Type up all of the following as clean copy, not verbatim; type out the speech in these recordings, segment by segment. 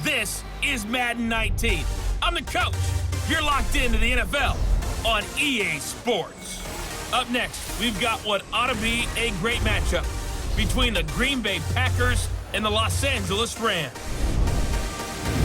This is Madden 19. I'm the coach. You're locked into the NFL on EA Sports. Up next, we've got what ought to be a great matchup between the Green Bay Packers and the Los Angeles Rams.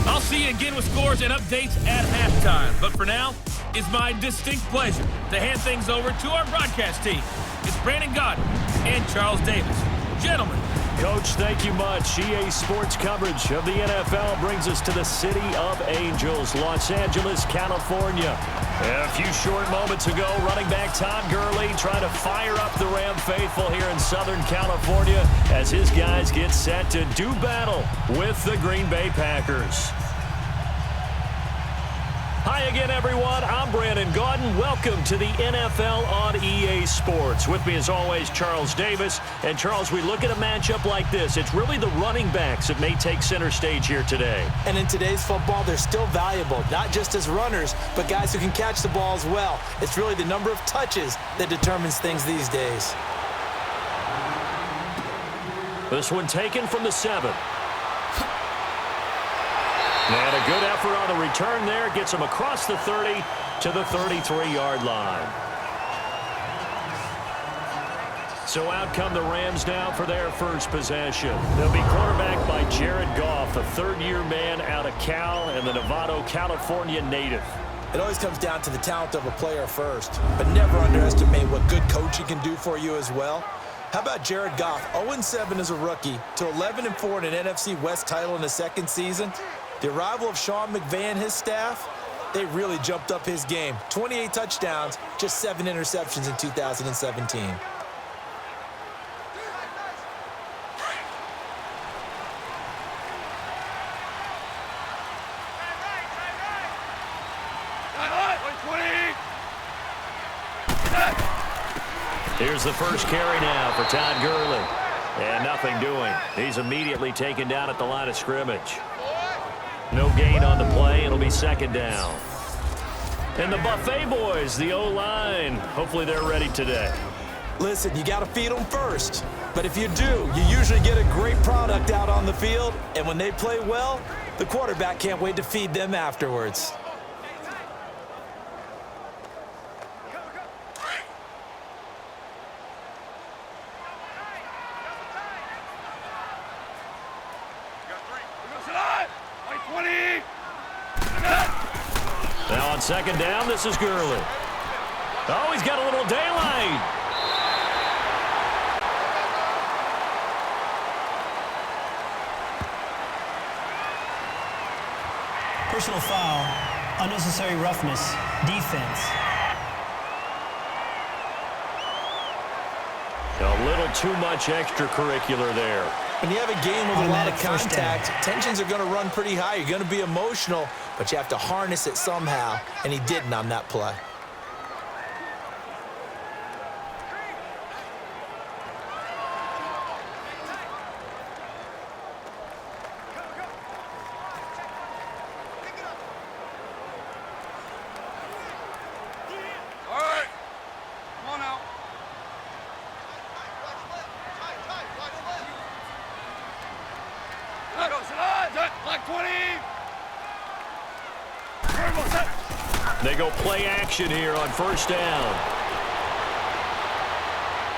I'll see you again with scores and updates at halftime. But for now, it's my distinct pleasure to hand things over to our broadcast team. It's Brandon Godden and Charles Davis. Gentlemen. Coach, thank you much. EA Sports coverage of the NFL brings us to the City of Angels, Los Angeles, California. A few short moments ago, running back Todd Gurley trying to fire up the Ram faithful here in Southern California as his guys get set to do battle with the Green Bay Packers. Hi again, everyone. I'm Brandon Godden. Welcome to the NFL on EA Sports. With me, as always, Charles Davis. And, Charles, we look at a matchup like this. It's really the running backs that may take center stage here today. And in today's football, they're still valuable, not just as runners, but guys who can catch the ball as well. It's really the number of touches that determines things these days. This one taken from the 7. And a good effort on the return there. Gets him across the 30 to the 33-yard line. So out come the Rams now for their first possession. They'll be quarterbacked by Jared Goff, a third-year man out of Cal and the Novato, California native. It always comes down to the talent of a player first, but never underestimate what good coaching can do for you as well. How about Jared Goff, 0-7 as a rookie, to 11-4 in an NFC West title in his second season? The arrival of Sean McVay and his staff, they really jumped up his game. 28 touchdowns, just 7 interceptions in 2017. Here's the first carry now for Todd Gurley. And nothing doing. He's immediately taken down at the line of scrimmage. No gain on the play. It'll be second down. And the Buffet boys, the O-line, hopefully they're ready today. Listen, you got to feed them first. But if you do, you usually get a great product out on the field. And when they play well, the quarterback can't wait to feed them afterwards. Now on second down, this is Gurley. Oh, he's got a little daylight. Personal foul, unnecessary roughness, defense. A little too much extracurricular there. When you have a game with a lot of contact, tensions are going to run pretty high. You're going to be emotional, but you have to harness it somehow, and he didn't on that play. They go play action here on first down.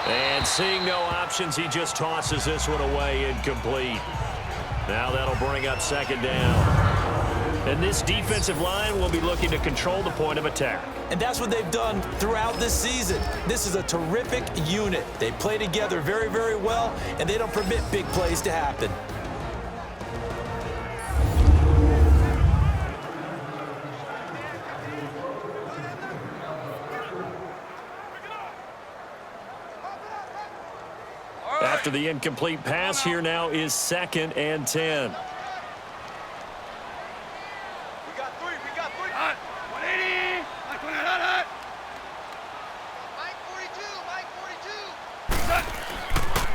And seeing no options, he just tosses this one away incomplete. Now that'll bring up second down. And this defensive line will be looking to control the point of attack. And that's what they've done throughout this season. This is a terrific unit. They play together very, very well, and they don't permit big plays to happen. After the incomplete pass, here now is 2nd and 10. We got three. 180. Mike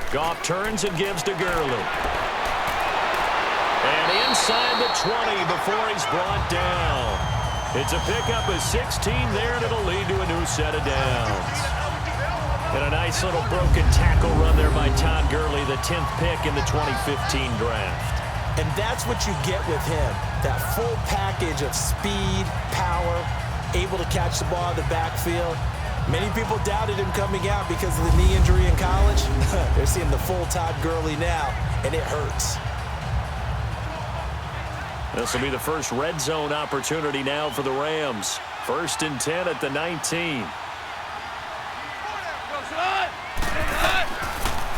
42. Goff turns and gives to Gurley. And inside the 20 before he's brought down. It's a pickup of 16 there, and it'll lead to a new set of downs. And a nice little broken tackle run there by Todd Gurley, the 10th pick in the 2015 draft. And that's what you get with him, that full package of speed, power, able to catch the ball in the backfield. Many people doubted him coming out because of the knee injury in college. They're seeing the full Todd Gurley now, and it hurts. This will be the first red zone opportunity now for the Rams. 1st and 10 at the 19.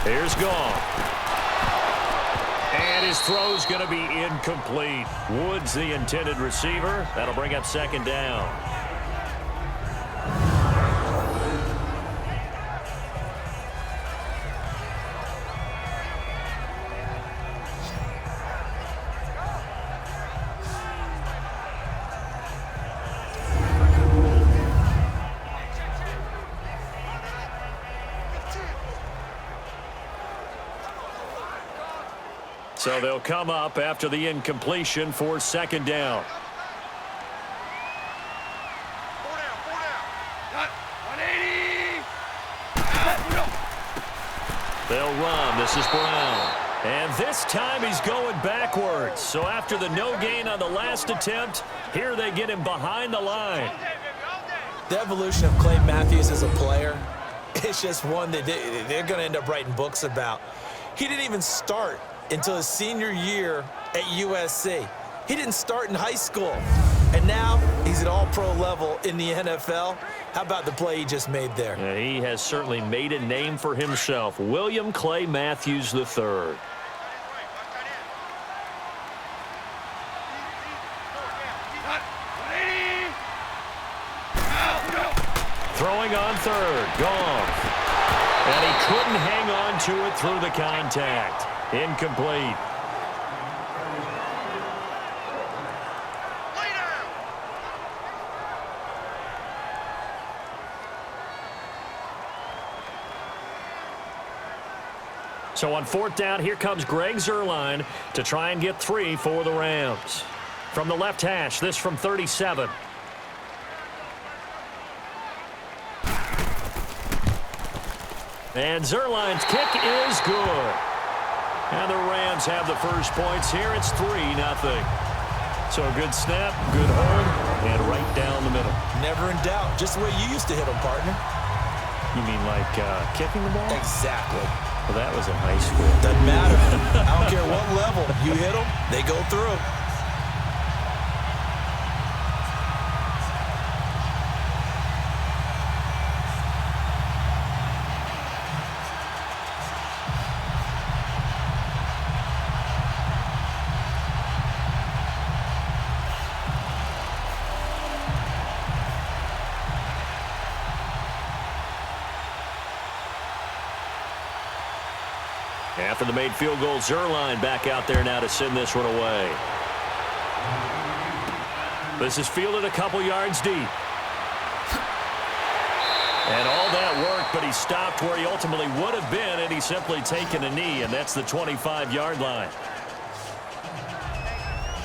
Here's Goff. And his throw's going to be incomplete. Woods, the intended receiver. That'll bring up 2nd down. So they'll come up after the incompletion for 2nd down. 4 down, 4 down. Got 180. They'll run. This is Brown. And this time he's going backwards. So after the no gain on the last attempt, here they get him behind the line. All day, baby, all day. The evolution of Clay Matthews as a player, it's just one that they're going to end up writing books about. He didn't even start until his senior year at USC. He didn't start in high school. And now he's at all-pro level in the NFL. How about the play he just made there? Yeah, he has certainly made a name for himself. William Clay Matthews III. Throwing on 3rd. Goff. And he couldn't hang on to it through the contact. Incomplete. So on 4th down, here comes Greg Zuerlein to try and get 3 for the Rams. From the left hash, this from 37. And Zuerlein's kick is good. And the Rams have the first points here. It's 3-0. So a good snap, good hold, and right down the middle. Never in doubt. Just the way you used to hit them, partner. You mean like kicking the ball? Exactly. Well, that was in high school. Doesn't matter. I don't care what level. You hit them, they go through. After the made field goal, Zuerlein back out there now to send this one away. This is fielded a couple yards deep. And all that worked, but he stopped where he ultimately would have been, and he's simply taken a knee, and that's the 25-yard line.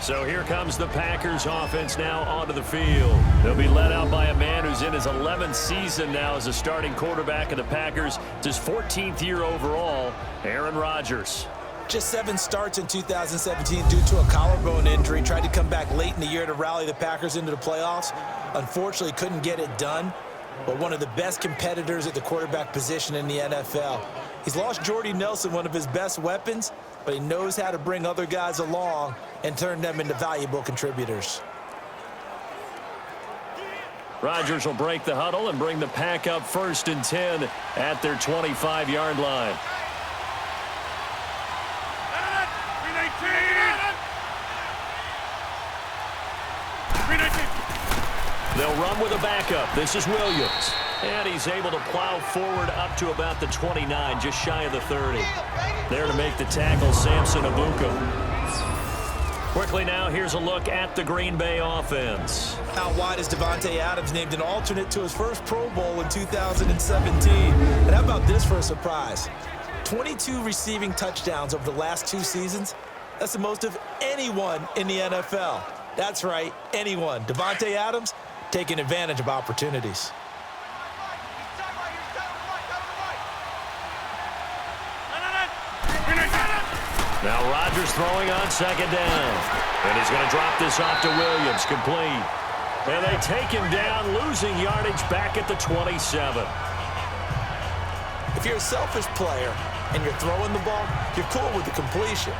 So here comes the Packers offense now onto the field. They'll be led out by a man who's in his 11th season now as a starting quarterback of the Packers. It's his 14th year overall, Aaron Rodgers. Just 7 starts in 2017 due to a collarbone injury. Tried to come back late in the year to rally the Packers into the playoffs. Unfortunately, couldn't get it done. But one of the best competitors at the quarterback position in the NFL. He's lost Jordy Nelson, one of his best weapons, but he knows how to bring other guys along and turn them into valuable contributors. Rodgers will break the huddle and bring the Pack up 1st and 10 at their 25-yard line. They'll run with a backup. This is Williams. And he's able to plow forward up to about the 29, just shy of the 30. There to make the tackle, Samson Abuka. Quickly now, here's a look at the Green Bay offense. Out wide is Davante Adams, named an alternate to his first Pro Bowl in 2017. And how about this for a surprise? 22 receiving touchdowns over the last 2 seasons. That's the most of anyone in the NFL. That's right, anyone. Davante Adams taking advantage of opportunities. Now Rodgers throwing on second down. And he's going to drop this off to Williams, complete. And they take him down, losing yardage back at the 27. If you're a selfish player and you're throwing the ball, you're cool with the completion.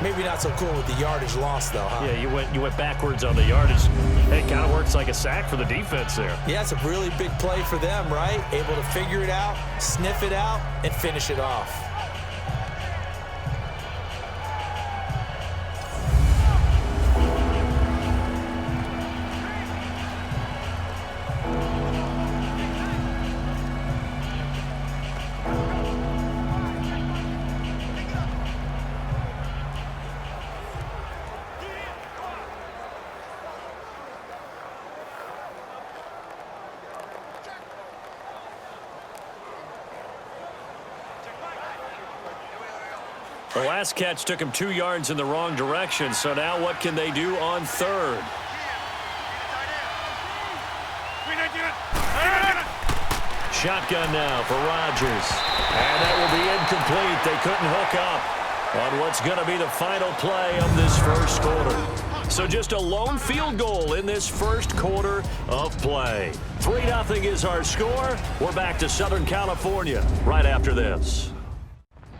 Maybe not so cool with the yardage loss, though, huh? Yeah, you went backwards on the yardage. It kind of works like a sack for the defense there. Yeah, it's a really big play for them, right? Able to figure it out, sniff it out, and finish it off. The last catch took him 2 yards in the wrong direction, so now what can they do on third? Shotgun now for Rodgers. And that will be incomplete. They couldn't hook up on what's going to be the final play of this first quarter. So just a lone field goal in this first quarter of play. 3-0 is our score. We're back to Southern California right after this.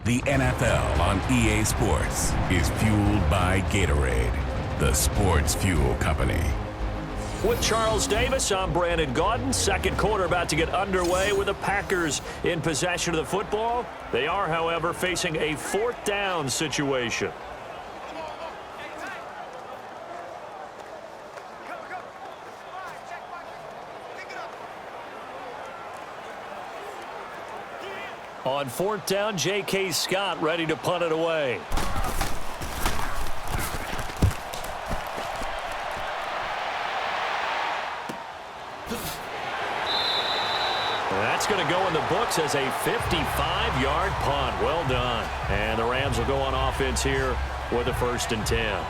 The NFL on EA Sports is fueled by Gatorade, the sports fuel company. With Charles Davis, I'm Brandon Gaudin. Second quarter about to get underway with the Packers in possession of the football. They are, however, facing a 4th down situation. On 4th down, J.K. Scott ready to punt it away. That's going to go in the books as a 55-yard punt. Well done. And the Rams will go on offense here with a 1st and 10.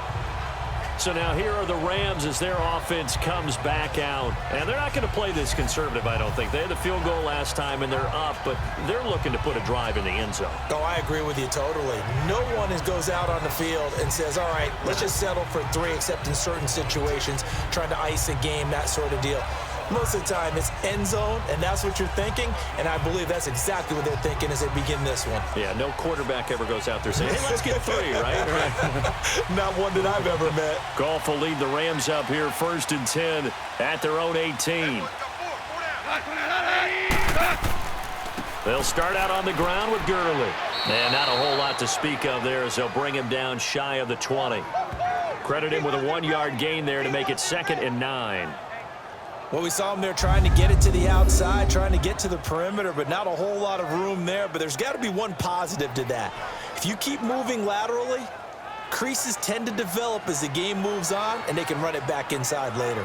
So now here are the Rams as their offense comes back out. And they're not going to play this conservative, I don't think. They had the field goal last time, and they're up, but they're looking to put a drive in the end zone. Oh, I agree with you totally. No one goes out on the field and says, all right, let's just settle for 3, except in certain situations, trying to ice a game, that sort of deal. Most of the time, it's end zone, and that's what you're thinking, and I believe that's exactly what they're thinking as they begin this one. Yeah, no quarterback ever goes out there saying, hey, let's get 3, right? Not one that I've ever met. Goff will lead the Rams up here 1st and 10 at their own 18. They'll start out on the ground with Gurley. And not a whole lot to speak of there as they'll bring him down shy of the 20. Credit him with a 1-yard gain there to make it 2nd and 9. Well, we saw him there trying to get it to the outside, trying to get to the perimeter, but not a whole lot of room there. But there's got to be one positive to that. If you keep moving laterally, creases tend to develop as the game moves on, and they can run it back inside later.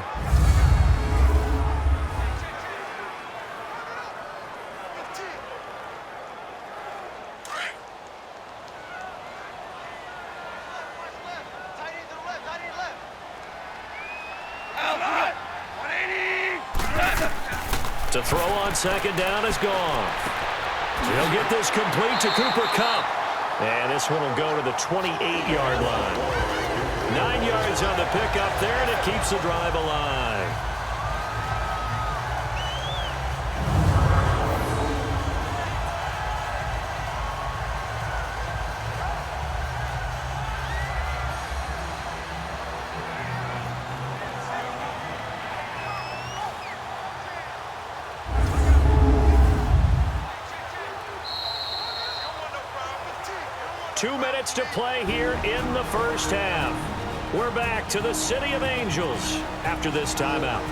To throw on 2nd down is gone. He'll get this complete to Cooper Kupp. And this one will go to the 28-yard line. 9 yards on the pickup there, and it keeps the drive alive. To play here in the first half. We're back to the City of Angels after this timeout.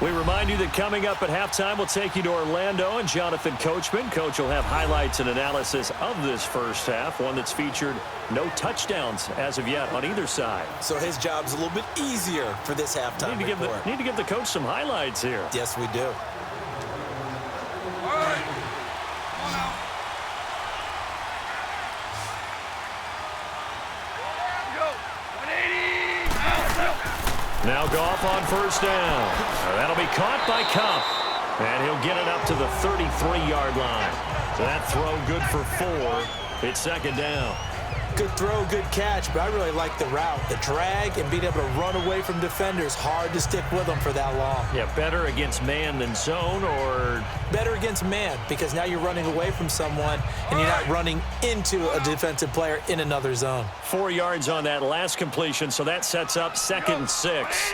We remind you that coming up at halftime, we'll take you to Orlando and Jonathan Coachman. Coach will have highlights and analysis of this first half, one that's featured no touchdowns as of yet on either side. So his job's a little bit easier for this halftime report. Need to give the coach some highlights here. Yes, we do. Now Now Goff on first down. That'll be caught by Cup. And he'll get it up to the 33-yard line. So that throw good for 4. It's second down. Good throw, good catch, but I really like the route. The drag and being able to run away from defenders, hard to stick with them for that long. Yeah, better against man than zone, or? Better against man, because now you're running away from someone and you're not running into a defensive player in another zone. 4 yards on that last completion, so that sets up 2nd and 6.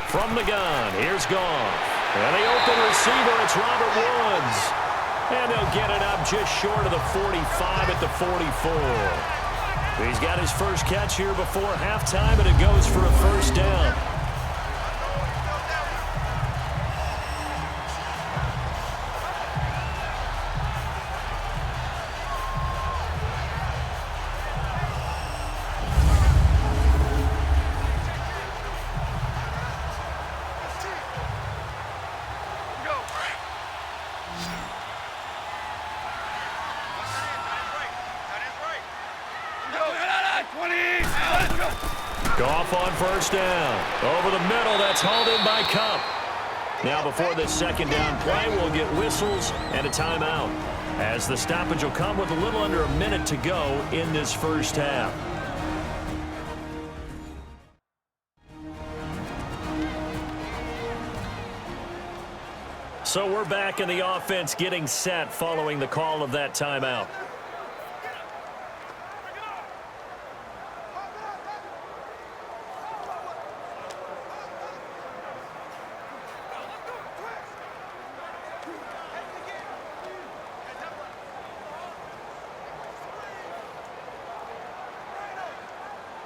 From the gun, here's Goff. And the open receiver, it's Robert Woods. And they'll get it up just short of the 45 at the 44. He's got his first catch here before halftime, and it goes for a first down. Goff on first down. Over the middle, that's hauled in by Cup. Now before this second down play, we'll get whistles and a timeout, as the stoppage will come with a little under a minute to go in this first half. So we're back in the offense getting set following the call of that timeout.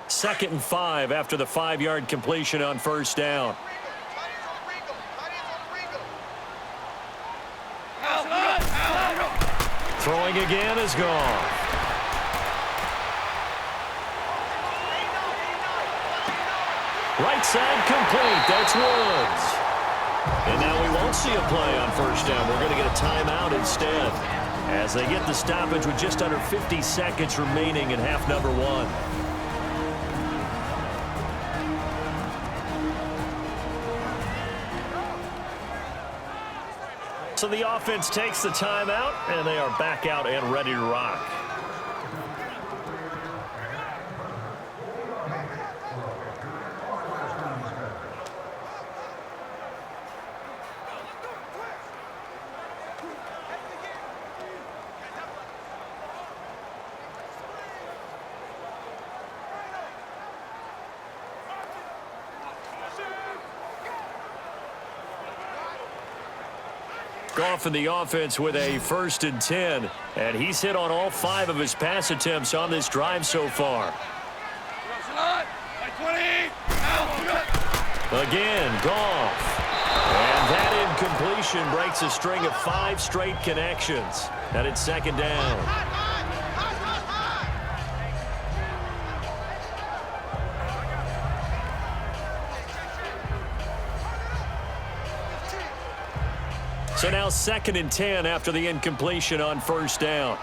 Second and 5 after the 5-yard completion on first down. Throwing again is Goff. Right side complete. That's Woods. And now we won't see a play on first down. We're going to get a timeout instead, as they get the stoppage with just under 50 seconds remaining in half number 1. So the offense takes the timeout, and they are back out and ready to rock. Goff in the offense with a 1st and 10, and he's hit on all 5 of his pass attempts on this drive so far. Again, Goff. And that incompletion breaks a string of 5 straight connections. And it's second down. So now 2nd and 10 after the incompletion on first down.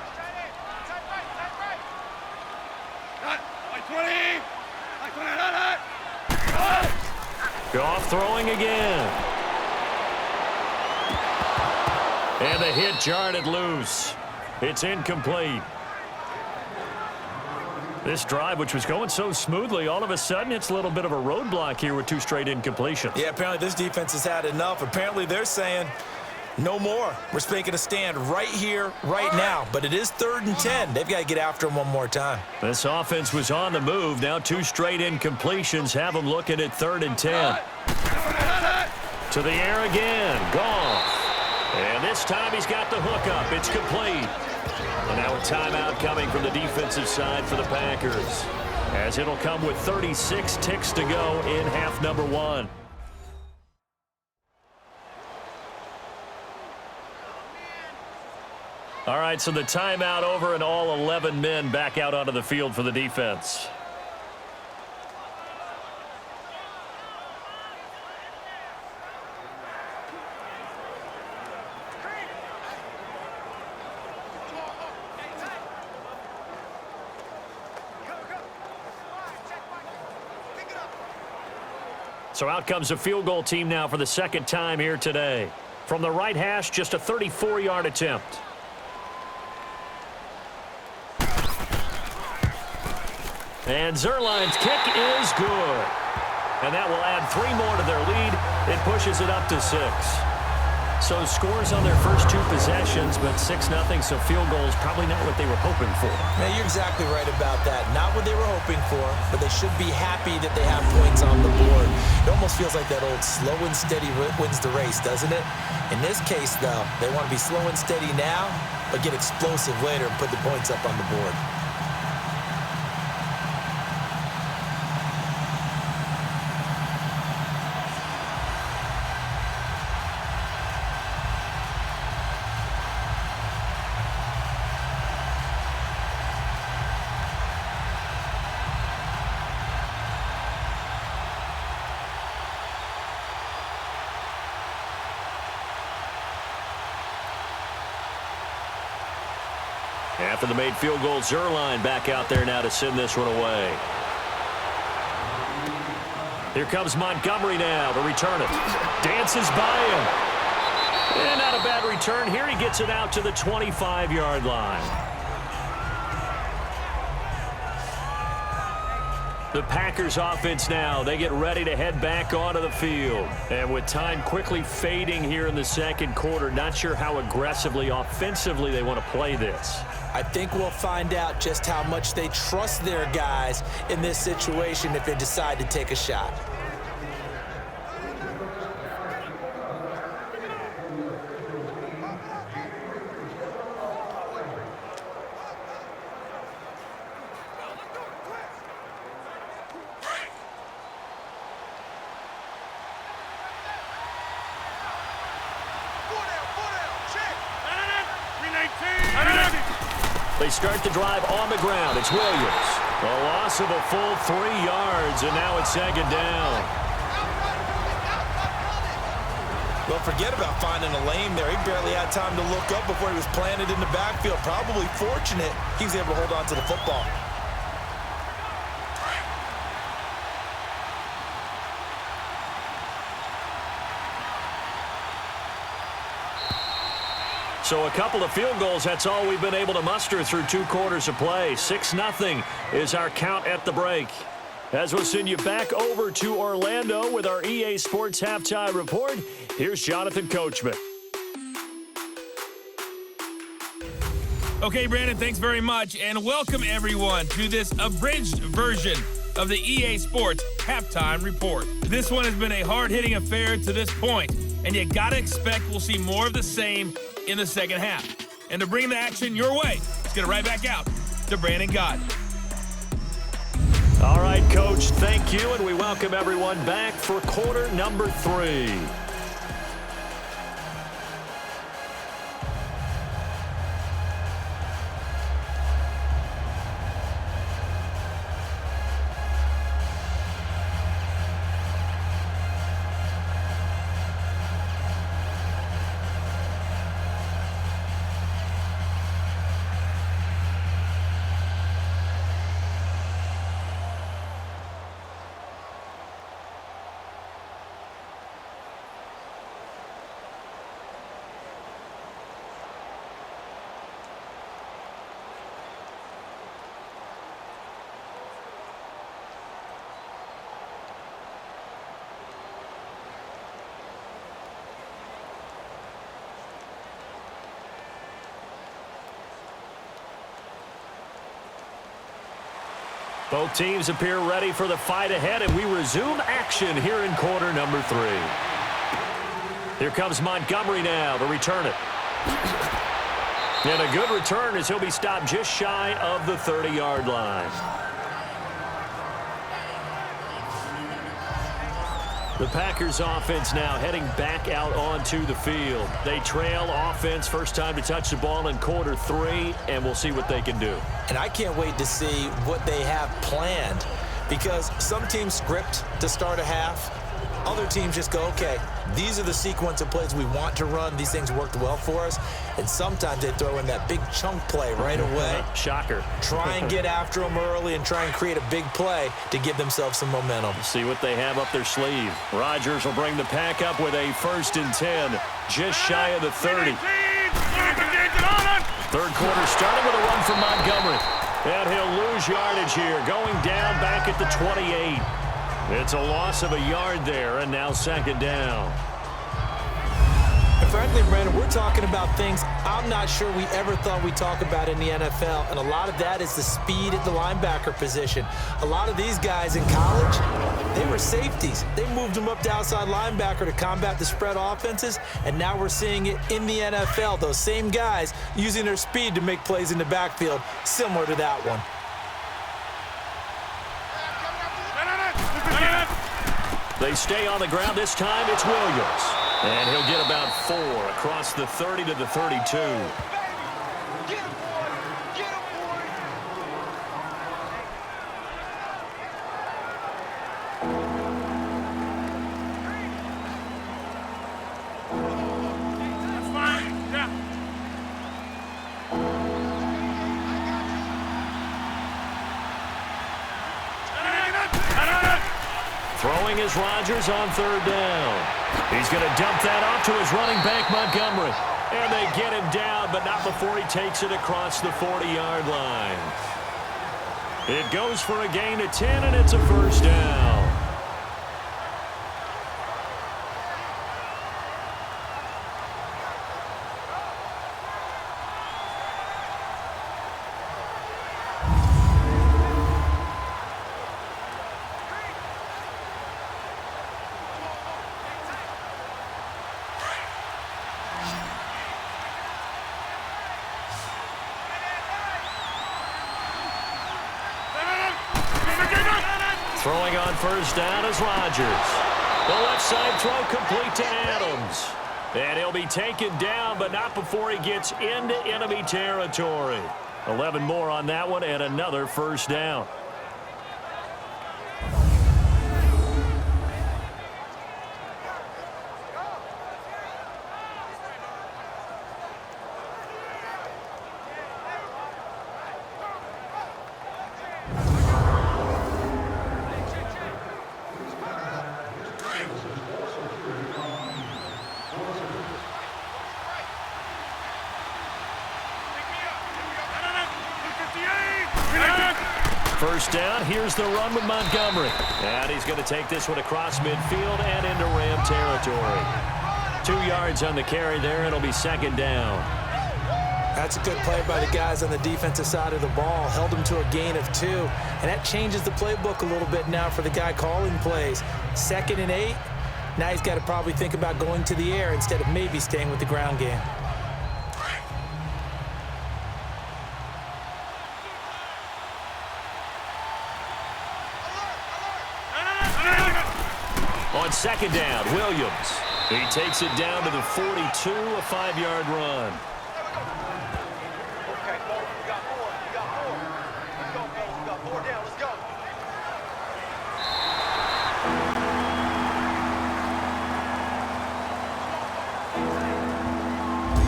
Goff throwing again. And the hit jarred it loose. It's incomplete. This drive, which was going so smoothly, all of a sudden it's a little bit of a roadblock here with 2 straight incompletions. Yeah, apparently this defense has had enough. Apparently they're saying, no more. We're making a stand right here, right now. But it is 3rd and 10. They've got to get after him one more time. This offense was on the move. Now 2 straight incompletions have them looking at 3rd and 10. To the air again. Goff. And this time he's got the hook up. It's complete. And now a timeout coming from the defensive side for the Packers, as it'll come with 36 ticks to go in half number 1. All right, so the timeout over and all 11 men back out onto the field for the defense. So out comes a field goal team now for the second time here today. From the right hash, just a 34-yard attempt. And Zerline's kick is good. And that will add 3 more to their lead. It pushes it up to 6. So scores on their first 2 possessions, but 6-0, so field goals probably not what they were hoping for. Man, you're exactly right about that. Not what they were hoping for, but they should be happy that they have points on the board. It almost feels like that old slow and steady wins the race, doesn't it? In this case, though, they want to be slow and steady now, but get explosive later and put the points up on the board. After the made field goal, Zerline back out there now to send this one away. Here comes Montgomery now to return it. Dances by him. And not a bad return. Here he gets it out to the 25-yard line. The Packers offense now, they get ready to head back onto the field. And with time quickly fading here in the second quarter, not sure how aggressively, offensively they want to play this. I think we'll find out just how much they trust their guys in this situation if they decide to take a shot. They start the drive on the ground. It's Williams. A loss of a full 3 yards, and now it's second down. Well, forget about finding a lane there. He barely had time to look up before he was planted in the backfield. Probably fortunate he was able to hold on to the football. So a couple of field goals, that's all we've been able to muster through 2 quarters of play. 6-0 is our count at the break. As we'll send you back over to Orlando with our EA Sports Halftime Report, here's Jonathan Coachman. Okay, Brandon, thanks very much, and welcome everyone to this abridged version of the EA Sports Halftime Report. This one has been a hard-hitting affair to this point, and you gotta expect we'll see more of the same in the second half. And to bring the action your way, let's get it right back out to Brandon Gott. All right, Coach, thank you, and we welcome everyone back for quarter number 3. Both teams appear ready for the fight ahead, and we resume action here in quarter number 3. Here comes Montgomery now to return it. And a good return as he'll be stopped just shy of the 30-yard line. The Packers offense now heading back out onto the field. They trail offense, first time to touch the ball in quarter 3, and we'll see what they can do. And I can't wait to see what they have planned, because some teams script to start a half, Other teams just go, okay, these are the sequence of plays we want to run. These things worked well for us. And sometimes they throw in that big chunk play right away. Shocker. Try and get after them early and try and create a big play to give themselves some momentum. See what they have up their sleeve. Rodgers will bring the pack up with a 1st and 10, just shy of the 30. Third quarter starting with a run from Montgomery. And he'll lose yardage here, going down back at the 28. It's a loss of a yard there, and now 2nd down. And frankly, Brandon, we're talking about things I'm not sure we ever thought we'd talk about in the NFL, and a lot of that is the speed at the linebacker position. A lot of these guys in college, they were safeties. They moved them up to outside linebacker to combat the spread offenses, and now we're seeing it in the NFL. Those same guys using their speed to make plays in the backfield, similar to that one. They stay on the ground. This time it's Williams. And he'll get about 4 across the 30 to the 32. Throwing is Rodgers on 3rd down. He's going to dump that off to his running back, Montgomery. And they get him down, but not before he takes it across the 40-yard line. It goes for a gain of 10, and it's a 1st down. Throwing on 1st down is Rodgers. The left side throw complete to Adams. And he'll be taken down, but not before he gets into enemy territory. 11 more on that one and another 1st down. First down, here's the run with Montgomery. And he's going to take this one across midfield and into Ram territory. 2 yards on the carry there, and it'll be 2nd down. That's a good play by the guys on the defensive side of the ball. Held them to a gain of 2. And that changes the playbook a little bit now for the guy calling plays. 2nd and 8. Now he's got to probably think about going to the air instead of maybe staying with the ground game. On 2nd down, Williams. He takes it down to the 42, a 5-yard run. Okay, we got 4. We got 4. Let's go, fellas. We got 4 down. Let's go.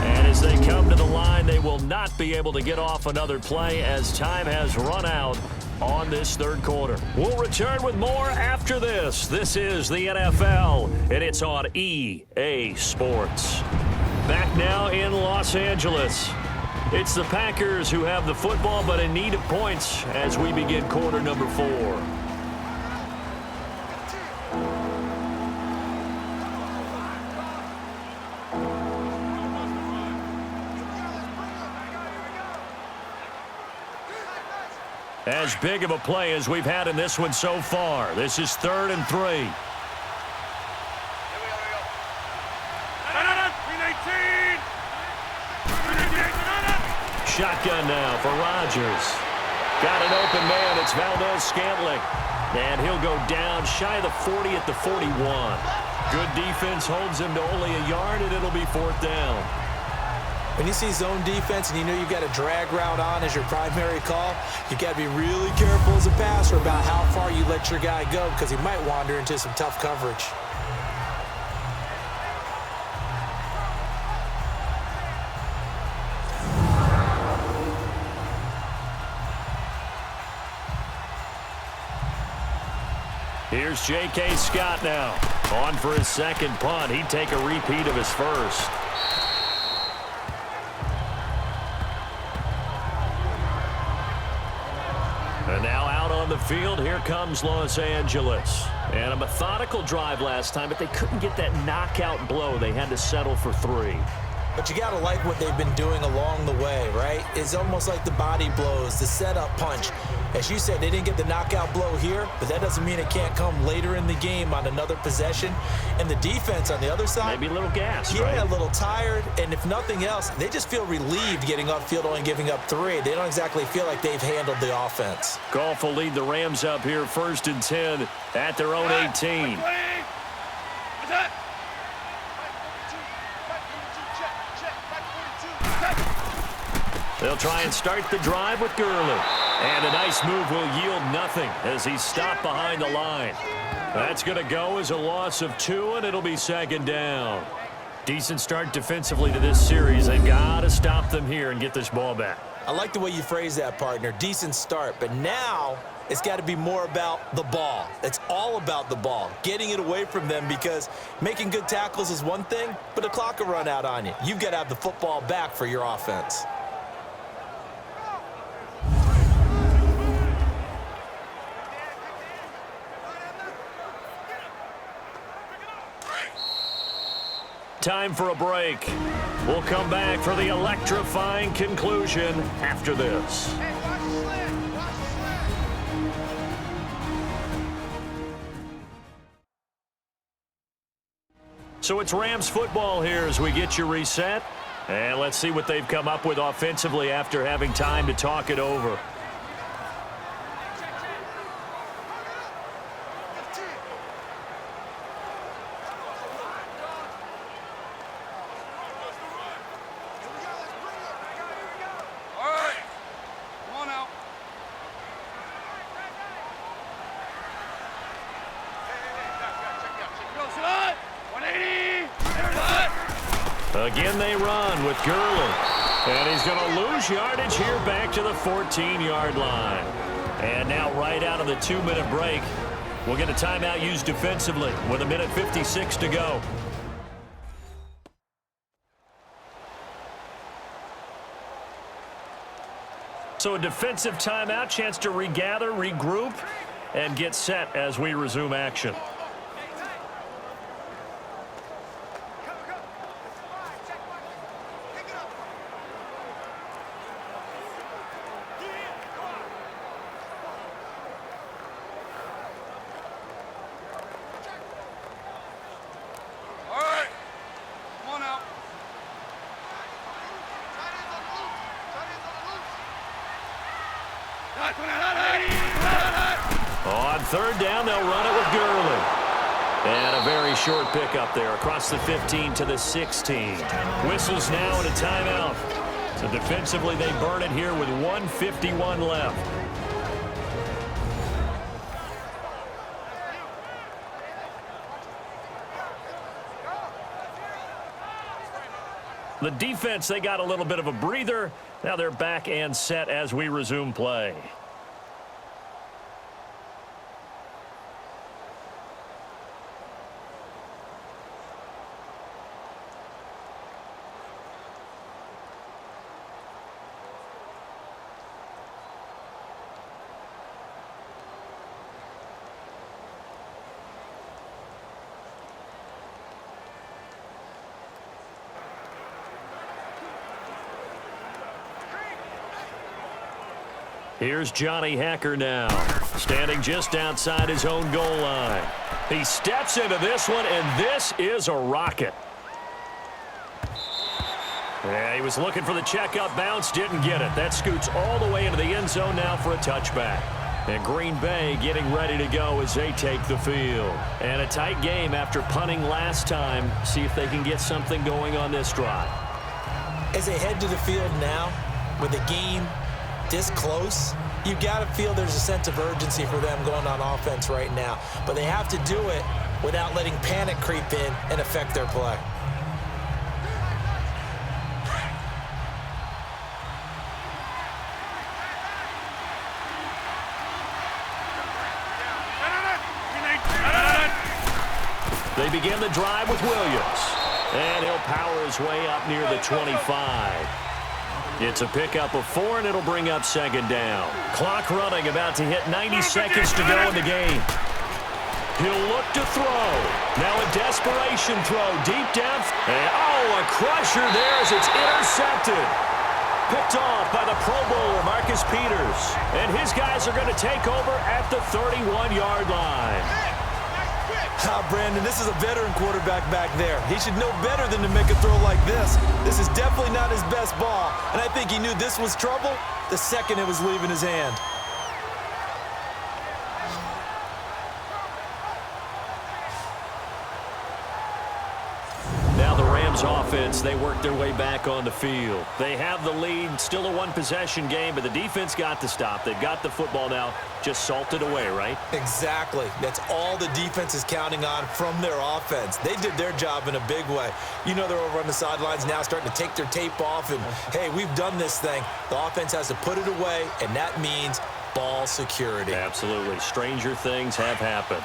And as they come to the line, they will not be able to get off another play as time has run out on this 3rd quarter. We'll return with more after this. This is the NFL, and it's on EA Sports. Back now in Los Angeles. It's the Packers who have the football, but in need of points as we begin quarter number 4. As big of a play as we've had in this one so far. This is 3rd and 3. Shotgun now for Rodgers. Got an open man. It's Valdez-Scantling. And he'll go down shy of the 40 at the 41. Good defense holds him to only a yard, and it'll be 4th down. When you see zone defense and you know you've got a drag route on as your primary call, you've got to be really careful as a passer about how far you let your guy go because he might wander into some tough coverage. Here's J.K. Scott now. On for his second punt. He'd take a repeat of his first. And now out on the field, here comes Los Angeles. And a methodical drive last time, but they couldn't get that knockout blow. They had to settle for 3. But you got to like what they've been doing along the way, right? It's almost like the body blows, the setup punch. As you said, they didn't get the knockout blow here, but that doesn't mean it can't come later in the game on another possession. And the defense on the other side, maybe a little gassed, yeah, right? A little tired. And if nothing else, they just feel relieved getting upfield, only giving up 3. They don't exactly feel like they've handled the offense. Goff will lead the Rams up here 1st and 10 at their own 18. They'll try and start the drive with Gurley. And a nice move will yield nothing as he's stopped behind the line. That's going to go as a loss of 2, and it'll be 2nd down. Decent start defensively to this series. They've got to stop them here and get this ball back. I like the way you phrase that, partner. Decent start. But now it's got to be more about the ball. It's all about the ball, getting it away from them, because making good tackles is one thing, but the clock will run out on you. You've got to have the football back for your offense. Time for a break. We'll come back for the electrifying conclusion after this. So it's Rams football here as we get you reset. And let's see what they've come up with offensively after having time to talk it over. Again, they run with Gurley. And he's going to lose yardage here back to the 14-yard line. And now right out of the 2-minute break, we'll get a timeout used defensively with 1:56 to go. So a defensive timeout, chance to regather, regroup, and get set as we resume action. On 3rd down, they'll run it with Gurley. And a very short pickup there across the 15 to the 16. Whistles now and a timeout. So defensively, they burn it here with 1:51 left. The defense, they got a little bit of a breather. Now they're back and set as we resume play. Here's Johnny Hacker now, standing just outside his own goal line. He steps into this one, and this is a rocket. Yeah, he was looking for the checkup bounce, didn't get it. That scoots all the way into the end zone now for a touchback. And Green Bay getting ready to go as they take the field. And a tight game after punting last time. See if they can get something going on this drive. As they head to the field now, with the game this close, you've got to feel there's a sense of urgency for them going on offense right now. But they have to do it without letting panic creep in and affect their play. They begin the drive with Williams. And he'll power his way up near the 25. It's a pickup of 4, and it'll bring up second down. Clock running, about to hit 90 seconds to go in the game. He'll look to throw. Now a desperation throw deep down. And, a crusher there as it's intercepted. Picked off by the Pro Bowler, Marcus Peters. And his guys are going to take over at the 31-yard line. Brandon, this is a veteran quarterback back there. He should know better than to make a throw like this. This is definitely not his best ball, and I think he knew this was trouble the second it was leaving his hand. Now the Rams offense, they work their way back on the field. They have the lead, still a one-possession game, but the defense got to stop. They've got the football now, just salted away, right? Exactly. That's all the defense is counting on from their offense. They did their job in a big way. You know they're over on the sidelines now starting to take their tape off, and, hey, we've done this thing. The offense has to put it away, and that means ball security. Absolutely. Stranger things have happened.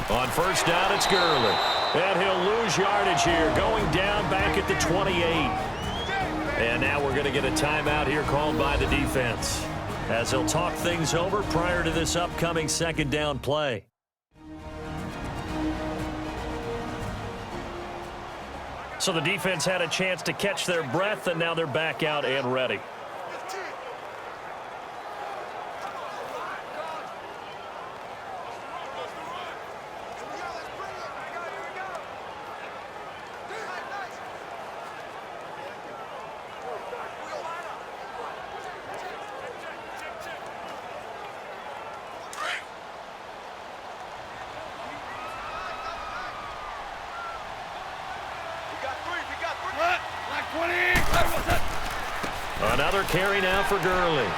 On first down, it's Gurley. And he'll lose yardage here, going down back at the 28. And now we're going to get a timeout here called by the defense, as they'll talk things over prior to this upcoming second down play. So the defense had a chance to catch their breath, and now they're back out and ready. Another carry now for Gurley.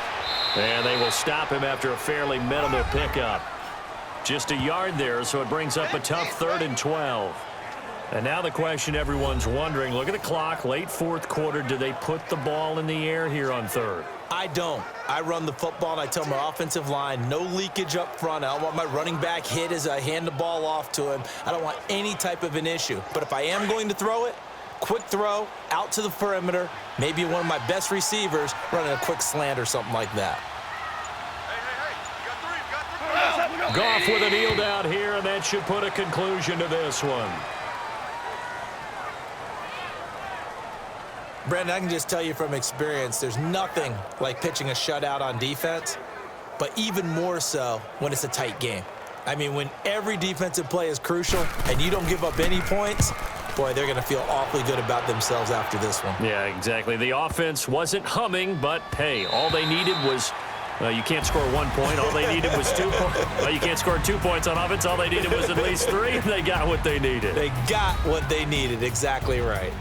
And they will stop him after a fairly minimal pickup. Just a yard there, so it brings up a tough 3rd and 12. And now the question everyone's wondering, look at the clock, late fourth quarter, do they put the ball in the air here on 3rd? I don't. I run the football, and I tell my offensive line, no leakage up front. I don't want my running back hit as I hand the ball off to him. I don't want any type of an issue. But if I am going to throw it, quick throw, out to the perimeter, maybe one of my best receivers running a quick slant or something like that. Goff with a kneel down here, and that should put a conclusion to this one. Brandon, I can just tell you from experience, there's nothing like pitching a shutout on defense, but even more so when it's a tight game. I mean, when every defensive play is crucial and you don't give up any points, boy, they're going to feel awfully good about themselves after this one. Yeah, exactly. The offense wasn't humming, but, hey, all they needed was you can't score 1 point. All they needed was 2 points. Well, you can't score 2 points on offense. All they needed was at least 3. They got what they needed. They got what they needed. Exactly right.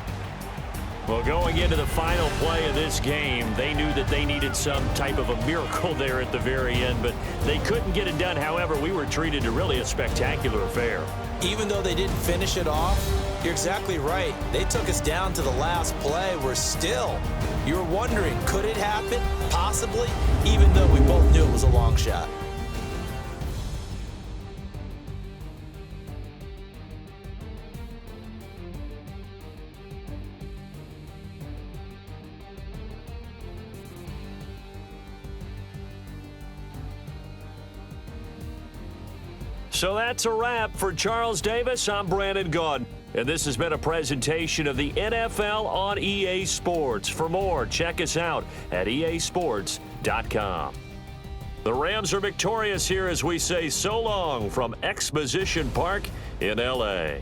Well, going into the final play of this game, they knew that they needed some type of a miracle there at the very end, but they couldn't get it done. However, we were treated to really a spectacular affair. Even though they didn't finish it off, you're exactly right. They took us down to the last play. We're still, you were wondering, could it happen? Possibly, even though we both knew it was a long shot. So that's a wrap for Charles Davis. I'm Brandon Gaudin, and this has been a presentation of the NFL on EA Sports. For more, check us out at easports.com. The Rams are victorious here as we say so long from Exposition Park in L.A.